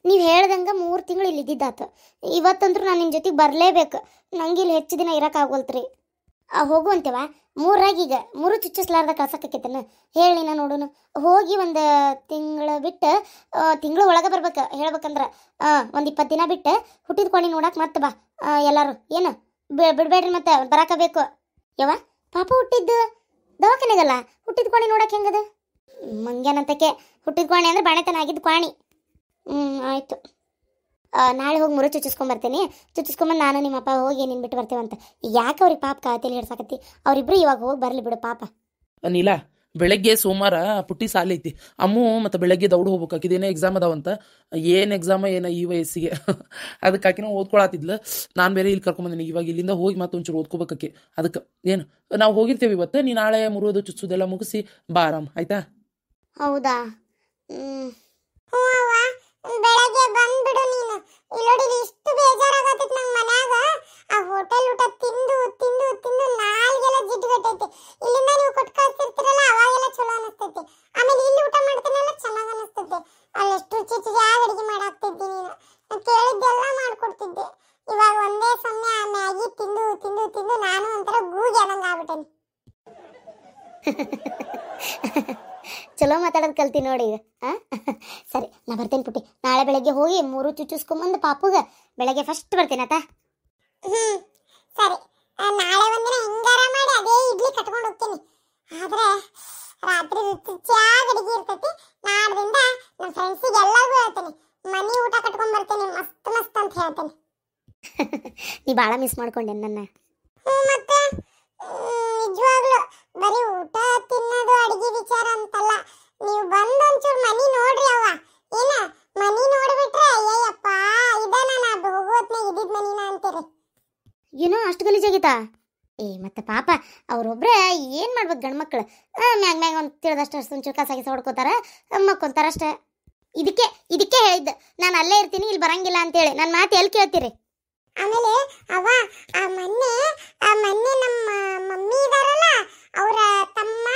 ನೀವು ಹೇಳ್ದಂಗೆ 3 ತಿಂಗಳು ಇಲ್ಲಿ ಇದ್ದಿದ್ದಾತು. ಇವತ್ತಂದ್ರೂ ನಾನು ನಿಮ್ಮ ಜೊತೆಗೆ ಬರಲೇಬೇಕು. ನಂಗೆ ಇಲ್ಲಿ ಹೆಚ್ಚು ದಿನ ಇರೋಕ್ಕಾಗೋಲ್ತ್ರಿ. ಹೋಗುವಂತೇವ 3 3 ಚುಚ್ಚಿಸ್ಲಾರ್ದ ಕಳ್ಸಕ್ಕೇತನ ಹೇಳಿ ನಾ ನೋಡೋಣ. ಹೋಗಿ ಒಂದು ತಿಂಗಳು ಬಿಟ್ಟು ತಿಂಗಳು ಒಳಗೆ ಬರ್ಬೇಕು. ಹೇಳ್ಬೇಕಂದ್ರೆ ಒಂದು 20 ದಿನ ಬಿಟ್ಟು ಹುಟ್ಟಿದ ಕೋಣಿ ನೋಡಕ್ಕೆ ಮತ್ತೆ ಬಾ ಎಲ್ಲರೂ. ಏನು ಬಿಡಬೇಡ್ರಿ, ಮತ್ತೆ ಬರಾಕಬೇಕು. ಯವ್ವ ಪಾಪ ಹುಟ್ಟಿದ್ದು ದವಾಖಾನೆಗಲ್ಲ, ಹುಟ್ಟಿದ ಕೋಣಿ ನೋಡಕ್ಕೆ ಹೆಂಗದ? ಮಂಗ್ಯಾನಂತಕ್ಕೆ ಹುಟ್ಟಿದ ಕೋಣಿ ಅಂದ್ರೆ ಬಾಣೆತನ ಆಗಿದ್ದು ಕೋಣಿ. ಆಯಿತು, ನಾಳೆ ಹೋಗಿ 3 ಚುಚ್ಚಿಸ್ಕೊಂಬರ್ತೀನಿ. ಚುಚ್ಚಿಸ್ಕೊಂಬಂದು ನಾನು ನಿಮ್ಮಪ್ಪ ಹೋಗಿ ನೀನು ಬಿಟ್ಟು ಬರ್ತೇವಂತ. ಈಗ ಯಾಕೆ ಅವ್ರಿಗೆ ಪಾಪ ಕಾತೇಲಿ ಹಿಡ್ಸಾಕತ್ತಿ? ಅವರಿಬ್ರು ಇವಾಗ ಹೋಗಿ ಬರಲಿ ಬಿಡು ಪಾಪ. ನೀಲ, ಬೆಳಗ್ಗೆ ಸೋಮವಾರ ಪುಟ್ಟಿ ಸಾಲ ಐತಿ. ಅಮ್ಮು ಮತ್ತು ಬೆಳಗ್ಗೆ ದೌಡು ಹೋಗ್ಬೇಕು. ಇದೇನೋ ಎಕ್ಸಾಮ್ ಅದಾವಂತ. ಏನು ಎಕ್ಸಾಮ ಏನೋ ಈ ವಯಸ್ಸಿಗೆ ಅದಕ್ಕೆ ಆಕಿನ ಓದ್ಕೊಳತ್ತಿದ್ಲು. ನಾನು ಬೇರೆ ಇಲ್ಲಿ ಕರ್ಕೊಂಬಂದಿನಿ. ಇವಾಗ ಇಲ್ಲಿಂದ ಹೋಗಿ ಮತ್ತೆ ಒಂಚೂರು ಓದ್ಕೋಬೇಕಾಕಿ. ಅದಕ್ಕೆ ಏನು ನಾವು ಹೋಗಿರ್ತೇವೆ ಇವತ್ತು. ನೀ ನಾಳೆ ಮುರಿಯೋದು ಚುಚ್ಚೋದೆಲ್ಲ ಮುಗಿಸಿ ಬಾ ಆರಾಮ್, ಆಯ್ತಾ? ಹೌದಾ? ಬೆಳಗ್ಗೆ ಬಂದ್ಬಿಡು ನೀನು. ಇಲ್ಲೋಡಿ ಇಷ್ಟು ಬೇಜಾರಾಗತ್ತೈತಿ ನಂಗೆ ಮನ್ಯಾಗ. ಆ ಹೋಟೆಲ್ ಊಟ ತಿಂದು ತಿಂದು ತಿಂದು ನಾಲ್ಗೆಲ್ಲ ಜಿಡ್ಡುಗಟ್ಟೈತಿ. ಇಲ್ಲಿಂದ ನೀವು ಕೊಟ್ಟು ಕಳ್ಸಿರ್ತೀರಲ್ಲ ಅವಾಗೆಲ್ಲ ಚಲೋ ಅನಿಸ್ತೈತಿ. ಆಮೇಲೆ ಇಲ್ಲಿ ಊಟ ಮಾಡ್ತೀನಲ್ಲ ಚೆನ್ನಾಗಿ ಅನಿಸ್ತೈತಿ. ಅಲ್ಲೆಷ್ಟು ರುಚಿ ರುಚಿಯಾಗಿ ಅಡುಗೆ ಮಾಡಾಕ್ತಿದ್ದಿ ನೀನು. ನಾನು ಕೇಳಿದ್ದೆಲ್ಲ ಮಾಡ್ಕೊಡ್ತಿದ್ದೆ. ಇವಾಗ ಒಂದೇ ಸಮಯ ಮ್ಯಾಗಿ ತಿಂದು ತಿಂದು ತಿಂದು ನಾನು ಒಂಥರ ಗೂಗಿ ಅನ್ನಂಗೆ ಆಗ್ಬಿಟ್ಟೇನಿ. ಚಲೋ ಮಾತಾಡೋದು ಕಲ್ತಿ ನೋಡಿ ಈಗ. ಸರಿ, ನಾ ಬರ್ತೇನೆ ಪುಟ್ಟಿ. ನಾಳೆ ಬೆಳಗ್ಗೆ ಹೋಗಿ 3 ಚುಚ್ಚಿಸ್ಕೊಂಬಂದು ಪಾಪುಗ ಬೆಳಗ್ಗೆ ಫಸ್ಟ್ ಬರ್ತೇನೆ ಆತಾ. ಸರಿ, ನಾಳೆ ಒಂದಿನ ಹಿಂಗಾರ ಮಾಡಿ ಅದೇ ಇಡ್ಲಿ ಕಟ್ಕೊಂಡು ಹೋಗ್ತೀನಿ. ಆದ್ರೆ ರಾತ್ರಿ ರುಚಿಯಾಗಿ ಅಡಿಗೆ ಇರ್ತೈತಿ. ನಾಡ್ದಿಂದ ನಮ್ಮ ಫ್ರೆಂಡ್ಸಿಗೆ ಎಲ್ಲರಿಗೂ ಹೇಳ್ತೇನೆ, ಮನಿ ಊಟ ಕಟ್ಕೊಂಡ್ ಬರ್ತೇನೆ ಮಸ್ತ್ ಮಸ್ತ್ ಅಂತ ಹೇಳ್ತೇನೆ. ನೀ ಭಾಳ ಮಿಸ್ ಮಾಡ್ಕೊಂಡೆ ನನ್ನ. ಮತ್ತೆ ನಿಜವಾಗ್ಲು ಬರೀ ಊಟ ತಿನ್ನೋದು ಅಡಿಗೆ ವಿಚಾರ ಅಂತಲ್ಲ, ನೀವು ಬಂದು ಒಂಚೂರು ಮನಿ ನೋಡ್ರಿ. ಅವ್ವ ಏನ ಮನಿ ನೋಡ್ಬಿಟ್ರೆ ಅಯ್ಯಪ್ಪ ಇದಾನ ನಾ ಹೋಗೋತ್ನಾಗ ಇದ್ದಿದ್ ಮನಿನ ಅಂತೀರಿ. ಏನೋ ಅಷ್ಟು ಗಲೀಜಾಗಿತ್ತಾ? ಮತ್ತೆ ಪಾಪ ಅವ್ರೊಬ್ರೆ ಏನು ಮಾಡ್ಬೇಕು ಗಂಡ್ಮಕ್ಳು? ಮ್ಯಾಗ ಒಂದು ತಿಳಿದಷ್ಟು ಒಂಚೂರು ಕಸ ಹೊಡ್ಕೋತಾರ, ಮಕ್ಕೊಂತಾರ ಅಷ್ಟೇ. ಇದಕ್ಕೆ ಹೇಳಿದ್ದು ನಾನು ಅಲ್ಲೇ ಇರ್ತೀನಿ, ಇಲ್ಲಿ ಬರಂಗಿಲ್ಲ ಅಂತೇಳಿ. ನನ್ನ ಮಾತು ಎಲ್ಲಿ ಕೇಳ್ತೀರಿ? ಆಮೇಲೆ ಅವ್ವ ಮೊನ್ನೆ ನಮ್ಮ ಮಮ್ಮಿ ಇದಾರಲ್ಲ, ಅವರ ತಮ್ಮ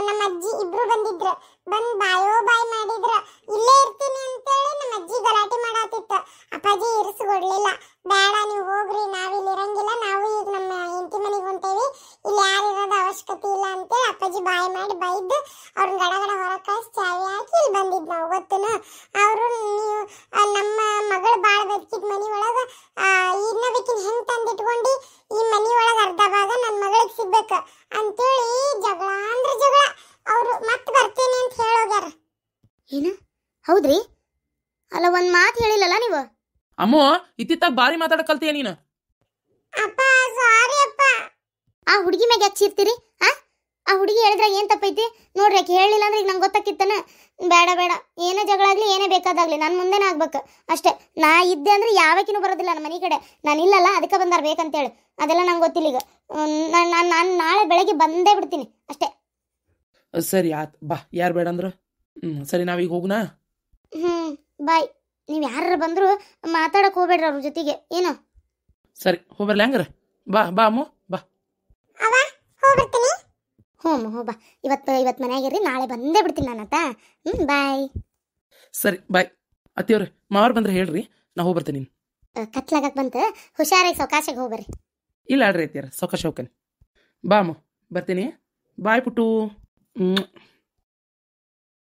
ನಮ್ಮ ಅಜ್ಜಿ ಇಬ್ರು ಬಂದಿದ್ರು. ಬಂದು ಬಾಯ್ ಮಾಡಿದ್ರ. ಇಲ್ಲೇ ಇರ್ತೀನಿ ಅಂತೇಳಿ ನಮ್ಮ ಅಜ್ಜಿ ಗಲಾಟೆ ಮಾಡಾತಿತ್ತು. ಅಪ್ಪಾಜಿ ಇರಿಸ್ಕೊಡ್ಲಿಲ್ಲ. ಬೇಡ ನೀವು ಹೋಗ್ರಿ, ನಾವಿಲ್ಲಿ ಇರಂಗಿಲ್ಲ, ನಾವು ಈಗ ನಮ್ಮ ಹೆಂಡತಿ ಮನೆಗೆ ಹೊಂಟೇವಿ, ಇಲ್ಲಿ ಯಾರು ಇರೋದು ಅವಶ್ಯಕತೆ ಇಲ್ಲ ಅಂತೇಳಿ ಅಪ್ಪಾಜಿ ಬಾಯ್ ಮಾಡಿ ಬೈದು ಅವ್ರನ್ನ ಗಡಗಡ ಹೊರಗೆ ಕಳಿಸಿ ಚಾವಿ ಹಾಕಿ ಇಲ್ಲಿ ಬಂದಿದ್ದು ನಾವು. ಗೊತ್ತುನು ಅವರು ನೀವು ನಮ್ಮ ಮಗಳು ಭಾಳ ಬದುಕಿದ ಮನೆ ಒಳಗೆ ಇನ್ನೊಬ್ಬಕಿನ ಹೆಂಗೆ ತಂದಿಟ್ಕೊಂಡು ಈ ಮನೆ ಒಳಗೆ ಅರ್ಧ ಭಾಗ ನನ್ನ ಮಗಳಿಗೆ ಸಿಗ್ಬೇಕು ಅಂತೇಳಿ ಜಗಳ ಅಂದ್ರೆ ಜಗಳ. ಅವರು ಮತ್ತೆ ಬರ್ತೇನೆ ಅಂತ ಹೇಳೋಗ್ಯಾರ. ಏನು ಹೌದ್ರಿ? ಅಲ್ಲ, ಒಂದು ಮಾತು ಹೇಳಿಲ್ಲಲ್ಲ ನೀವು? ಅಮ್ಮೋ, ಇತ್ತಿತ್ತಾಗ ಬಾರಿ ಮಾತಾಡಕ್ ಕಲ್ತೀಯ ನೀನು. ಅಪ್ಪ ಸಾರಿ ಅಪ್ಪ. ಆ ಹುಡುಗಿ ಮ್ಯಾಗ ಯಾಕೆ ಚೀರ್ತೀರಿ? ಆ ಹುಡುಗಿ ಹೇಳಿದ್ರಾಗ ಏನು ತಪ್ಪೈತಿ ನೋಡ್ರಿ. ಯಾಕೆ ಹೇಳಿಲ್ಲ ಅಂದ್ರೆ ಈಗ ನಂಗೆ ಗೊತ್ತಾಕಿತ್ತಾನ. ಬೇಡ ಏನೇ ಜಗಳ ಆಗಲಿ ಏನೇ ಬೇಕಾದಾಗಲಿ ನನ್ನ ಮುಂದೆನೇ ಆಗ್ಬೇಕು ಅಷ್ಟೇ. ನಾ ಇದ್ದೆ ಅಂದ್ರೆ ಯಾವಕಿನೂ ಬರೋದಿಲ್ಲ ನಮ್ಮ ಮನೆ ಕಡೆ. ನಾನು ಇಲ್ಲಲ್ಲ, ಅದಕ್ಕೆ ಬಂದಾರ ಬೇಕಂತೇಳಿ. ಅದೆಲ್ಲ ನಂಗೆ ಗೊತ್ತಿಲ್ಲ. ಈಗ ನಾನು ನಾಳೆ ಬೆಳಗ್ಗೆ ಬಂದೇ ಬಿಡ್ತೀನಿ ಅಷ್ಟೇ. ಸರಿ ಆತ್ ಬಾ, ಯಾರು ಬೇಡ ಅಂದ್ರು. ಸರಿ, ನಾವೀಗ ಹೋಗುನಾ? ಬಾಯ್. ನೀವು ಯಾರು ಬಂದರೂ ಮಾತಾಡಕ್ಕೆ ಹೋಗ್ಬೇಡ್ರಿ ಅವ್ರ ಜೊತೆಗೆ. ಏನು? ಸರಿ, ಹೋಗ್ಬರ್ಲಿ ಹಂಗಾರ. ಬಾ ಅಮ್ಮು, ಬಾ. ಹೋಗ್ಬರ್ತೀನಿ. ಹ್ಞೂ ಬಾ. ಇವತ್ತು ಮನೆಯಾಗಿರ್ರಿ, ನಾಳೆ ಬಂದೇ ಬಿಡ್ತೀನಿ ನಾನು ಆತ. ಬಾಯ್. ಸರಿ ಬಾಯ್. ಅತ್ತಿಯವ್ರೆ, ಮಾವ್ರು ಬಂದ್ರೆ ಹೇಳ್ರಿ, ನಾ ಹೋಗ್ಬರ್ತೇನೆ. ಕತ್ಲಾಗಕ್ಕೆ ಬಂತು, ಹುಷಾರಾಗಿ ಸೌಕಾಶಕ್ಕೆ ಹೋಗ್ಬರ್ರಿ. ಇಲ್ಲ ಆಡ್ರಿ ಅತ್ತಿಯರ, ಸೌಕಾಶ ಹೋಗ್ಕೇನೆ. ಬಾ ಅಮ್ಮ, ಬರ್ತೀನಿ. ಬಾಯ್ ಪುಟ್ಟು.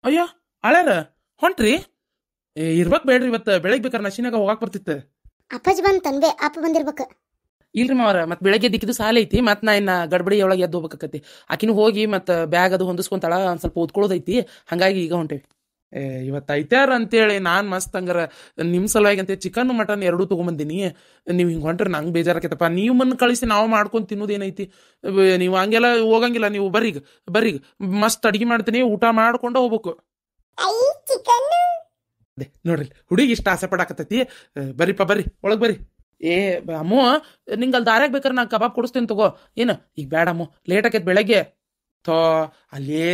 ಅಯ್ಯೋ ಹಳ್ಯಾರ ಹೊಂಟ್ರಿ? ಇರ್ಬೇಕು ಬೇಡ್ರಿ, ಇವತ್ತು ಬೆಳಗ್ಗೆ ಬೇಕಾರೆ ನಶಿನಾಗ ಹೋಗಕ್ಕೆ ಬರ್ತಿತ್ತು. ಅಪ್ಪಾಜಿ ಬಂದು ತನ್ಬೆ, ಅಪ್ಪ ಬಂದಿರ್ಬೇಕು. ಇಲ್ರಿ ಮಾವರ, ಮತ್ತೆ ಬೆಳಗ್ಗೆ ದಿಕ್ಕಿದು ಸಾಲ ಐತಿ. ಮತ್ತೆ ನಾ ಇನ್ನು ಗಡ್ಬಡಿ ಒಳಗೆ ಎದ್ದು ಹೋಗ್ಬೇಕತಿ. ಆಕಿನೂ ಹೋಗಿ ಮತ್ತೆ ಬ್ಯಾಗ್ ಅದು ಹೊಂದಿಸ್ಕೊಂತಾಳ, ಒಂದು ಸ್ವಲ್ಪ ಓದ್ಕೊಳ್ಳೋದೈತಿ. ಹಾಗಾಗಿ ಈಗ ಹೊಂಟೇವಿ. ಇವತ್ತು ಐತ್ಯಾರ ಅಂತೇಳಿ ನಾನು ಮಸ್ತ್ ಹಂಗಾರ ನಿಮ್ಮ ಸಲುವಾಗಿ ಅಂತ ಚಿಕನ್ ಮಟನ್ ಎರಡೂ ತೊಗೊಂಬಂದಿನಿ. ನೀವು ಹಿಂಗೆ ಹೊಂಟ್ರೆ ನಂಗೆ ಬೇಜಾರಾಕೈತಪ್ಪ. ನೀವು ಮಣ್ಣು ಕಳಿಸಿ ನಾವು ಮಾಡ್ಕೊಂಡು ತಿನ್ನೋದೇನೈತಿ? ನೀವು ಹಂಗೆಲ್ಲ ಹೋಗಂಗಿಲ್ಲ. ನೀವು ಬರ್ರಿ ಮಸ್ತ್ ಅಡಿಗೆ ಮಾಡ್ತೀನಿ, ಊಟ ಮಾಡ್ಕೊಂಡು ಹೋಗ್ಬೇಕು. ಅದೇ ನೋಡ್ರಿ, ಹುಡುಗಿ ಇಷ್ಟ ಆಸೆ ಪಡಾಕತ್ತೈತಿ. ಬರ್ರಿ ಒಳಗೆ ಬರ್ರಿ. ಅಮ್ಮು, ನಿಂಗೆ ಅಲ್ಲಿ ದಾರ್ಯಾಗ ಬೇಕಾರೆ ನಾನು ಕಬಾಬ್ ಕೊಡಿಸ್ತೇನೆ ತಗೋ. ಏನು ಈಗ ಬೇಡ ಅಮ್ಮು, ಲೇಟ್ ಆಕೈತಿ ಬೆಳಗ್ಗೆ. ಅಲ್ಲೇ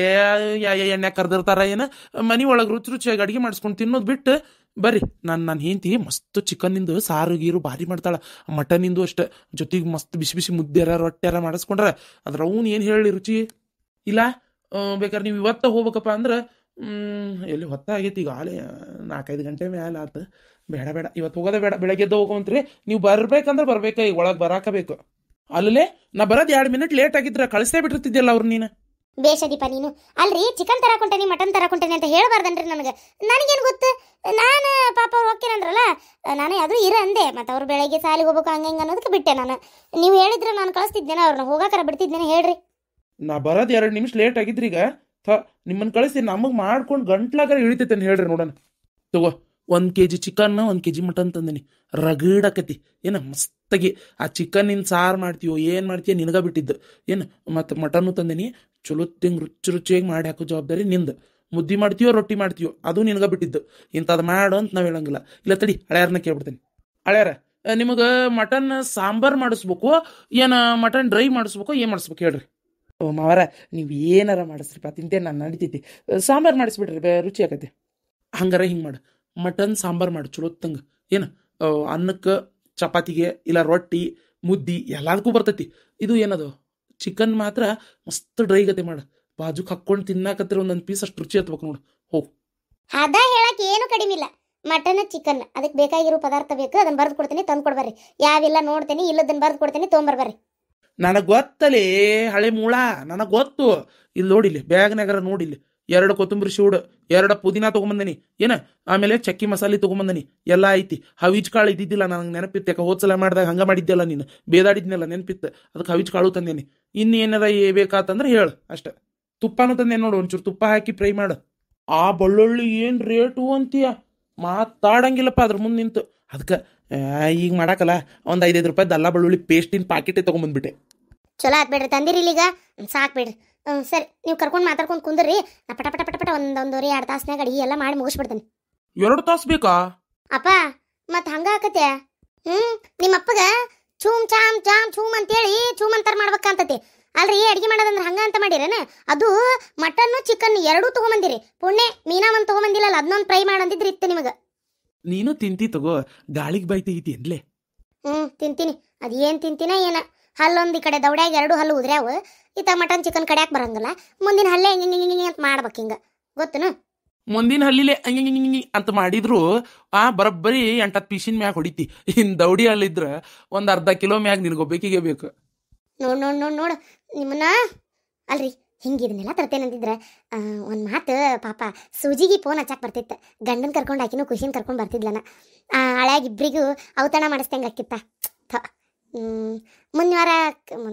ಎಣ್ಣೆ ಕರ್ದಿರ್ತಾರ. ಏನು ಮನೆ ಒಳಗೆ ರುಚಿಯಾಗಿ ಅಡುಗೆ ಮಾಡಿಸ್ಕೊಂಡು ತಿನ್ನೋದು ಬಿಟ್ಟು ಬರ್ರಿ. ನನ್ನ ಹೆಂಡತಿ ಮಸ್ತ್ ಚಿಕನ್ನಿಂದು ಸಾರು ಗೀರು ಭಾರಿ ಮಾಡ್ತಾಳೆ. ಮಟನಿಂದು ಅಷ್ಟೆ, ಜೊತೆಗೆ ಮಸ್ತ್ ಬಿಸಿ ಮುದ್ದೆರ ರೊಟ್ಟೆರ ಮಾಡಿಸ್ಕೊಂಡ್ರೆ ಅದ್ರ ಅವ್ನು ಏನು ಹೇಳಿ ರುಚಿ ಇಲ್ಲ. ಬೇಕಾದ್ರೆ ನೀವು ಇವತ್ತ ಹೋಗ್ಬೇಕಪ್ಪ ಅಂದ್ರೆ ಎಲ್ಲಿ ಹೊತ್ತಾಗೈತಿ ಈಗ ಆಲೆ 4-5 ಗಂಟೆ ಮ್ಯಾಲೆ ಆತು. ಬೇಡ ಬೇಡ ಇವತ್ತು ಹೋಗೋದೇ ಬೇಡ, ಬೆಳಗ್ಗೆ ಎದ್ದು ಹೋಗುವಂತ್ರಿ. ನೀವು ಬರ್ಬೇಕಂದ್ರೆ ಬರ್ಬೇಕ, ಈಗ ಒಳಗೆ ಬರಾಕಬೇಕು. ಅಲ್ಲೇ ನಾ ಬರೋದು 2 ಮಿನಿಟ್ ಲೇಟ್ ಆಗಿದ್ರ ಕಳಿಸೇ ಬಿಟ್ಟಿರ್ತಿದ್ಯಲ್ಲ ಅವ್ರು ನೀನು. ಬೇಷದೀಪ ನೀನು. ಅಲ್ರಿ ಚಿಕನ್ ತರಾಕೊಂಟೇನಿ ಮಟನ್ ತರಾಕೊಂಟೇನಿ ಅಂತ ಹೇಳ್ಬಾರ್ದನ್ರಿ ನನಗೇನು ಗೊತ್ತು. ನಾನು ಪಾಪ ಅವ್ರು ಹೋಗ್ತೀನಂದ್ರಲ್ಲ, ನಾನು ಯಾವ್ದು ಇರ ಅಂದೆ. ಮತ್ತು ಅವ್ರು ಬೆಳಗ್ಗೆ ಸಾಲಿಗೆ ಹೋಗ್ಬೇಕು ಹಂಗೆ ಅನ್ನೋದಕ್ಕೆ ಬಿಟ್ಟೆ ನಾನು. ನೀವು ಹೇಳಿದ್ರೆ ನಾನು ಕಳಿಸ್ತಿದ್ದೇನೆ, ಅವ್ರನ್ನ ಹೋಗಾಕರ ಬಿಡ್ತಿದ್ದೇನೆ. ಹೇಳ್ರಿ. ನಾ ಬರೋದು 2 ನಿಮಿಷ ಲೇಟ್ ಆಗಿದ್ರಿ. ಈಗ ನಿಮ್ಮನ್ನ ಕಳಿಸಿ ನಮಗೆ ಮಾಡ್ಕೊಂಡು ಗಂಟ್ಲಾಗಾರ ಇಳಿತೈತೆ ಅಂತ ಹೇಳ್ರಿ ನೋಡೋಣ. ತಗೋ 1 kg ಚಿಕನ್ 1 kg ಮಟನ್ ತಂದಿನಿ. ರಗಡಾಕತಿ ಏನ ಮಸ್ತಾಗಿ. ಆ ಚಿಕನ್ ನಿನ್ ಸಾರು ಮಾಡ್ತೀವೋ ಏನು ಮಾಡ್ತೀಯೋ ನಿನಗ ಬಿಟ್ಟಿದ್ದು ಏನು. ಮತ್ತು ಮಟನ್ನು ತಂದಿನಿ. ಚಲೋ ತಿಂಗ್ ರುಚಿಯಾಗಿ ಮಾಡಿ ಹಾಕೋ ಜವಾಬ್ದಾರಿ ನಿಂದು. ಮುದ್ದೆ ಮಾಡ್ತೀವೋ ರೊಟ್ಟಿ ಮಾಡ್ತೀವೋ ಅದು ನಿನಗ ಬಿಟ್ಟಿದ್ದು. ಇಂಥದ್ದು ಮಾಡು ಅಂತ ನಾವು ಹೇಳಂಗಿಲ್ಲ. ಇಲ್ಲ ತಡಿ ಹಳ್ಯಾರನ್ನ ಕೇಳ್ಬಿಡ್ತೀನಿ. ಹಳ್ಯಾರ, ನಿಮಗೆ ಮಟನ್ ಸಾಂಬಾರು ಮಾಡಿಸ್ಬೇಕು ಏನು ಮಟನ್ ಡ್ರೈ ಮಾಡಿಸ್ಬೇಕು, ಏನು ಮಾಡಿಸ್ಬೇಕು ಹೇಳ್ರಿ. ಓ ಮಾವರ, ನೀವು ಏನಾರ ಮಾಡಿಸ್ರಿಪ್ಪ, ತಿಂತೇನೆ ನಾನು, ನಡಿತೈತಿ. ಸಾಂಬಾರು ಮಾಡಿಸ್ಬಿಡ್ರಿ, ರುಚಿ ಆಕತಿ. ಹಂಗಾರ ಹಿಂಗೆ ಮಾಡು, ಮಟನ್ ಸಾಂಬಾರು ಮಾಡು ಚಲೋ ತಂಗ. ಏನು ಅನ್ನಕ್ಕೆ ಚಪಾತಿಗೆ ಇಲ್ಲ ರೊಟ್ಟಿ ಮುದ್ದಿ ಎಲ್ಲದಕ್ಕೂ ಬರ್ತೈತಿ. ಇದು ಏನದು ಚಿಕನ್ ಮಾತ್ರ ಮಸ್ತ್ ಡ್ರೈ ಗತಿ ಮಾಡು. ಬಾಜುಕ್ ಹಾಕ್ಕೊಂಡು ತಿನ್ನಾಕತ್ತಿರ ಒಂದೊಂದು ಪೀಸ್ ಅಷ್ಟು ರುಚಿ ಹತ್ಬೇಕು ನೋಡು. ಹೋಗು. ಅದ ಹೇಳಕ್ಕೆ ಏನು ಕಡಿಮೆ ಇಲ್ಲ. ಮಟನ್ ಚಿಕನ್ ಅದಕ್ಕೆ ಬೇಕಾಗಿರೋ ಪದಾರ್ಥ ಬೇಕು, ಅದನ್ನ ಬರೆದು ಕೊಡ್ತೀನಿ, ತಂದು ಕೊಡ್ಬರ್ರಿ. ಯಾವೆಲ್ಲ ನೋಡ್ತೀನಿ, ಇಲ್ಲದನ್ನ ಬರೆದು ಕೊಡ್ತೀನಿ, ತೊಗೊಂಬರ್ಬರ್ರಿ. ನನಗೆ ಗೊತ್ತಲೇ ಹಳೆ ಮೂಳ, ನನಗೆ ಗೊತ್ತು. ಇಲ್ಲಿ ನೋಡಿಲ್ಲಿ ಬ್ಯಾಗ್ನಾಗಾರ ನೋಡಿಲ್ಲಿ 2 ಕೊತ್ತಂಬರಿ ಶೂಡ್, 2 ಪುದೀನ ತೊಗೊಂಬಂದನಿ. ಏನ ಆಮೇಲೆ ಚಕ್ಕಿ ಮಸಾಲೆ ತೊಗೊಂಬಂದನಿ. ಎಲ್ಲ ಐತಿ. ಹವೀಜ್ ಕಾಳು ಇದ್ದಿದ್ದಿಲ್ಲ, ನನಗೆ ನೆನಪಿತ್ತು. ಯಾಕೆ ಹೋದ್ಸಲ ಮಾಡಿದಾಗ ಹಂಗೆ ಮಾಡಿದ್ದೆಲ್ಲ, ನೀನು ಬೇದಾಡಿದ್ನೆಲ್ಲ ನೆನಪಿತ್ತು. ಅದಕ್ಕೆ ಹವೀಜ್ ಕಾಳು ತಂದೇನಿ. ಇನ್ನೇನಾರ ಬೇಕಾತಂದ್ರೆ ಹೇಳು ಅಷ್ಟೆ. ತುಪ್ಪನೂ ತಂದೇನಿ ನೋಡು, ಒಂಚೂರು ತುಪ್ಪ ಹಾಕಿ ಫ್ರೈ ಮಾಡು. ಆ ಬೆಳ್ಳುಳ್ಳಿ ಏನು ರೇಟು ಅಂತೀಯ, ಮಾತಾಡಂಗಿಲ್ಲಪ್ಪ ಅದ್ರ ಮುಂದೆ ನಿಂತು. ಅದಕ್ಕೆ ಈಗ ಮಾಡಾಕಲ್ಲ ಒಂದು 5-5 ರೂಪಾಯಿ ಅಲ್ಲ ಬೆಳ್ಳುಳ್ಳಿ ಪೇಸ್ಟಿನ ಪಾಕೆಟೇ ತೊಗೊಂಬಂದ್ಬಿಟ್ಟೆ. ಚಲೋ ಆತ್ ಬಿಡ್ರಿ, ತಂದಿರಿ ಇಲ್ಲಿಗ ಸಾಕು ಬಿಡ್ರಿ. ಸರಿ, ನೀವು ಕರ್ಕೊಂಡು ಮಾತಾಡ್ಕೊಂಡು ಕುಂದ್ರಿ. ನಾ ಪಟ ಪಟ ಪಟ ಪಟ 1-1.5-2 ತಾಸ್ನಾಗ ಅಡಿಗೆ ಎಲ್ಲ ಮಾಡಿ ಮುಗಿಸ್ಬಿಡ್ತೇನೆ. 2 ತಾಸು ಬೇಕಾ ಅಪ್ಪ? ಮತ್ತು ಹಂಗ ಆಕತೆ. ನಿಮ್ಮಪ್ಪಗ ಚೂಮ್ ಚಾಮ್ ಚಾಮ್ ಚೂಮ್ ಅಂತೇಳಿ ಚೂಮ್ ಅಂತಾರ ಮಾಡ್ಬೇಕಂತತಿ. ಅಲ್ರಿ ಅಡಿಗೆ ಮಾಡೋದಂದ್ರೆ ಹಂಗ ಅಂತ ಮಾಡಿರೇನ? ಅದು ಮಟನ್ನು ಚಿಕನ್ 2 ತೊಗೊಂಬಂದಿರಿ. ಪುಣ್ಯ ಮೀನಾ ಒಂದು ತೊಗೊಂಬಂದಿಲ್ಲಲ್ಲ, ಅದನ್ನೊಂದು ಫ್ರೈ ಮಾಡಂದಿದ್ರಿ ಇತ್ತು ನಿಮಗೆ. ನೀನು ತಿಂತಿ ತಗೋ, ಗಾಳಿಗೆ ಬಾಯಿ ತೆಗಿತಿ ಅನ್ಲೇ. ತಿಂತೀನಿ. ಅದೇನು ತಿಂತೀನ ಏನ. ಹಲ್ಲೊಂದು ಈ ಕಡೆ ದೌಡ್ಯಾಗ 2 ಹಲ್ಲು ಉದ್ರ್ಯಾವ. ಈತ ಮಟನ್ ಚಿಕನ್ ಕಡಿಯಾಕೆ ಬರಂಗಿಲ್ಲ. ಮುಂದಿನ ಹಲ್ಲೆ ಹಿಂಗೆ ಅಂತ ಮಾಡ್ಬೇಕು. ಹಿಂಗೆ ಗೊತ್ತನು? ಮುಂದಿನ ಹಲ್ಲಿಲೆ ಅಂತ ಮಾಡಿದ್ರು ಬರೋಬ್ಬರಿ 8-10 ಪೀಸಿನ ಮ್ಯಾಗ ಹೊಡಿತಿ. ಇನ್ನು ದೌಡಿ ಹಲ್ಲಿದ್ರ 1/2 ಕಿಲೋ ಮ್ಯಾಗ ನಿನಗೊಬ್ಬೇಕಿಗೆ ಬೇಕು. ನೋಡು ನಿಮ್ಮನ್ನ. ಅಲ್ರಿ ಹಿಂಗೆ ಇದನ್ನೆಲ್ಲ ತರ್ತೇನಂತಿದ್ರೆ ಒಂದು ಮಾತು. ಪಾಪ ಸೂಜಿಗೆ ಫೋನ್ ಹಚ್ಚಕ್ಕೆ ಬರ್ತಿತ್ತು. ಗಂಡನ ಕರ್ಕೊಂಡು ಆಕಿನೂ ಖುಷಿನ ಕರ್ಕೊಂಡು ಬರ್ತಿದ್ಲನ. ಹಳ್ಯಾಗ ಇಬ್ಬರಿಗೂ ಔತಣ ಮಾಡಿಸ್ತಂಗೆ ಆಕಿತ್ತ. ಮುಂದಿನ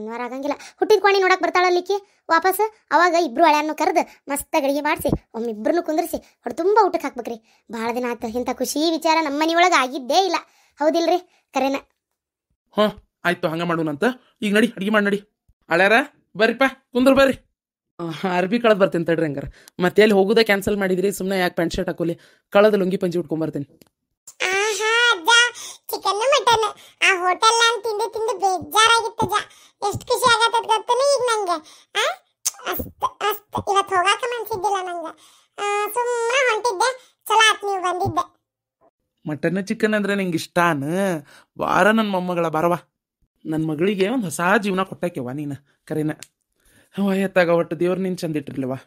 ವಾರ ಆಗಂಗಿಲ್ಲ, ಹುಟ್ಟಿದ ಕೋಣಿ ನೋಡಕ್ಕೆ ಬರ್ತಾಳಲ್ಲಿಕ್ಕಿ ವಾಪಸ್. ಅವಾಗ ಇಬ್ರು ಹಳ್ಯಾನು ಕರೆದು ಮಸ್ತ್ ಅಡುಗೆ ಮಾಡಿಸಿ ಒಮ್ಮಿಬ್ರನ್ನೂ ಕುಂದ್ರಿಸಿ ಹೊಡೆ ತುಂಬ ಊಟಕ್ಕೆ ಹಾಕ್ಬೇಕ್ರಿ. ಭಾಳ ದಿನ ಆಯ್ತು ಇಂಥ ಖುಷಿ ವಿಚಾರ ನಮ್ಮ ಮನೆಯೊಳಗೆ ಆಗಿದ್ದೇ ಇಲ್ಲ. ಹೌದಿಲ್ರಿ? ಕರೆನ. ಹಾಂ ಆಯ್ತು, ಹಂಗೆ ಮಾಡೋಣಂತ. ಈಗ ನಡಿ ಅಡುಗೆ ಮಾಡಿ ನಡಿ. ಹಳ್ಯಾರ ಬರ್ರಿಪ್ಪ, ಕುಂದ್ರ ಬರ್ರಿ. ಅರ್ಬಿ ಕಳೆದು ಬರ್ತೇನೆ ತಡ್ರಿ. ಹಂಗಾರ ಮತ್ತೆ ಎಲ್ಲಿ ಹೋಗೋದೇ ಕ್ಯಾನ್ಸಲ್ ಮಾಡಿದ್ರಿ, ಸುಮ್ಮನೆ ಯಾಕೆ ಪ್ಯಾಂಟ್ ಶರ್ಟ್ ಹಾಕೋಲಿ, ಕಳೆದ ಲುಂಗಿ ಪಂಚಿ ಉಟ್ಕೊಂಬರ್ತೇನೆ. ಚಿಕನ್ ಮಟನ್ ಆ ಹೋಟೆಲ್ ನಾನು ತಿಂದು ತಿಂದು ಬೇಜಾರಾಗಿತ್ತು ಅಜ್ಜ. ಎಷ್ಟು ಖುಷಿ ಆಗತ್ತದ ಗೊತ್ತೇನು ಈಗ ನಂಗೆ. ಇವತ್ತು ಹೋಗಾಕ ಮನ್ಸಿದ್ದಿಲ್ಲ ನಂಗೆ, ಸುಮ್ಮನೆ ಹೊಂಟಿದ್ದೆ. ಚಲೋ ಆತ್ ನೀವು ಬಂದಿದ್ದೆ. ಮಟನ್ ಚಿಕನ್ ಅಂದ್ರೆ ನಿಂಗೆ ಇಷ್ಟಾನ? ವಾರ ನನ್ನ ಮೊಮ್ಮಗಳ ಬರವಾ. ನನ್ನ ಮಗಳಿಗೆ ಒಂದು ಹೊಸ ಜೀವನ ಕೊಟ್ಟಾಕ್ಯವ ನೀನು. ಕರೆನ ವಯತ್ತಾಗ ಒಟ್ಟು ದೇವ್ರು ನಿನ್ ಚಂದ ಇಟ್ಟಿರ್ಲಿವಾ.